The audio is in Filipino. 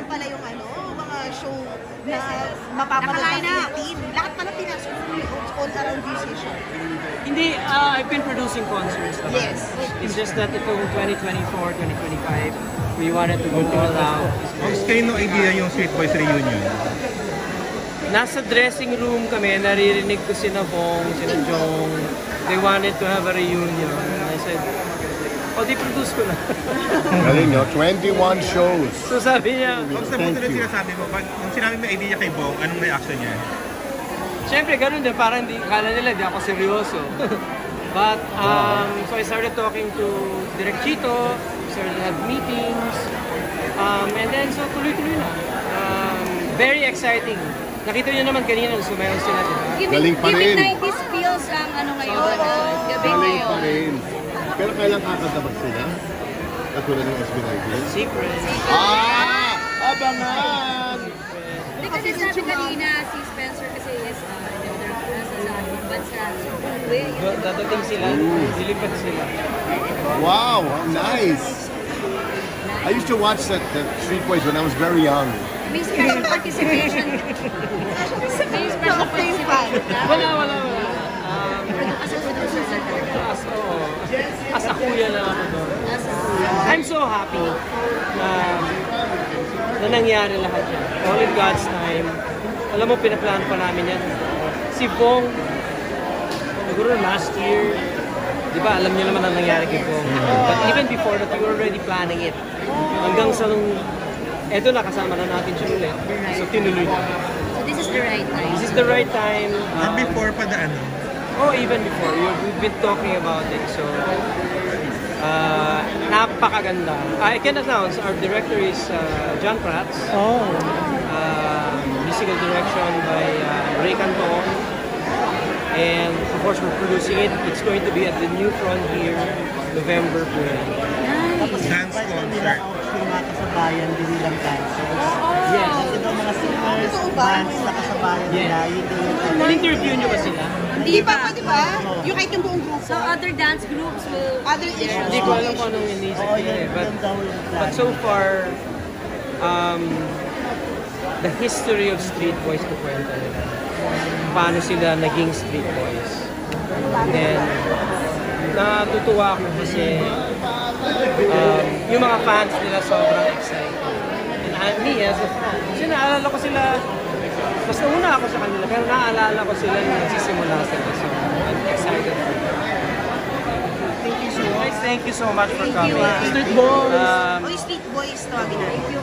naman pala yung mga show na mapapanood ng Philippine. Lahat pala pinasok all around musician. Hindi, I've been producing concerts naman. Yes. It's just that itong 2024, 2025, we wanted to go all out. Kayo no idea yung Sweet Boys reunion? Nasa dressing room kami, naririnig ko sina Bong, sina Jong. They wanted to have a reunion. And I said, di produce ko na. Galing nyo, 21 shows. So sabi niya, Kung sa buto na sinasabi mo, pag nung sinabi mo idea kay Bong, anong reaction niya? siyempre ganun din, parang kala nila di ako seryoso. But, so I started talking to Direk Chito, started to have meetings, and then so tuloy-tuloy na. Very exciting. Nakita niyo naman kanina, sumayaw sila, di ba? Galing pa rin. Giving 90s feels ang ngayon, gabi Galing pa ngayon. rin. Pero kailan kakadabag sila? Katulad ng SB19? Secret. Abangan! Hindi kasi sabi kanina, si Spencer kasi is nasa bansa. So, Dadating sila, dilipad sila. Wow, nice! I used to watch that Street Boys when I was very young. may special participation. May special participation. Wala. As a producer sa talaga. As a kuya lang ako doon. I'm so happy na nangyari lahat yan. All in God's time. Alam mo, pinaplano pa namin yan. Si Bong, siguro last year, di ba, alam niyo naman ang nangyari kay Bong. But even before that, we were already planning it. Hanggang sa nung, eto na, kasama na natin siya ulit. So, tinuloy na. So this is the right time. This is the right time. And before pa the Even before. We've been talking about it. So, napakaganda. I can announce, our director is John Prats. Musical direction by Ray Canton. And of course, we're producing it. It's going to be at the New Frontier, November 20. dance concert. Yung mga kasabayan din nilang dancers. Yes. Kasi daw mga singers, bands na kasabayan nila, yun din yung Na-interview nyo ba sila? Hindi pa, di ba? Yung kahit yung buong grupo. So other dance groups will... Other issues. Hindi ko alam kung anong inisip Oo, nila. yun But daw yung But so far, the history of Street Boys ko kwento nila. Paano sila naging Street Boys. And then, natutuwa ako kasi yung mga fans nila sobrang excited. And me as a fan, kasi naalala ko sila, mas nauna ako sa kanila, pero naalala ko sila nung nagsisimula sila. So, I'm excited for them. Thank you so much. Thank you so much for coming. Street Boys. Um, Street Boys tawagin na. Thank you.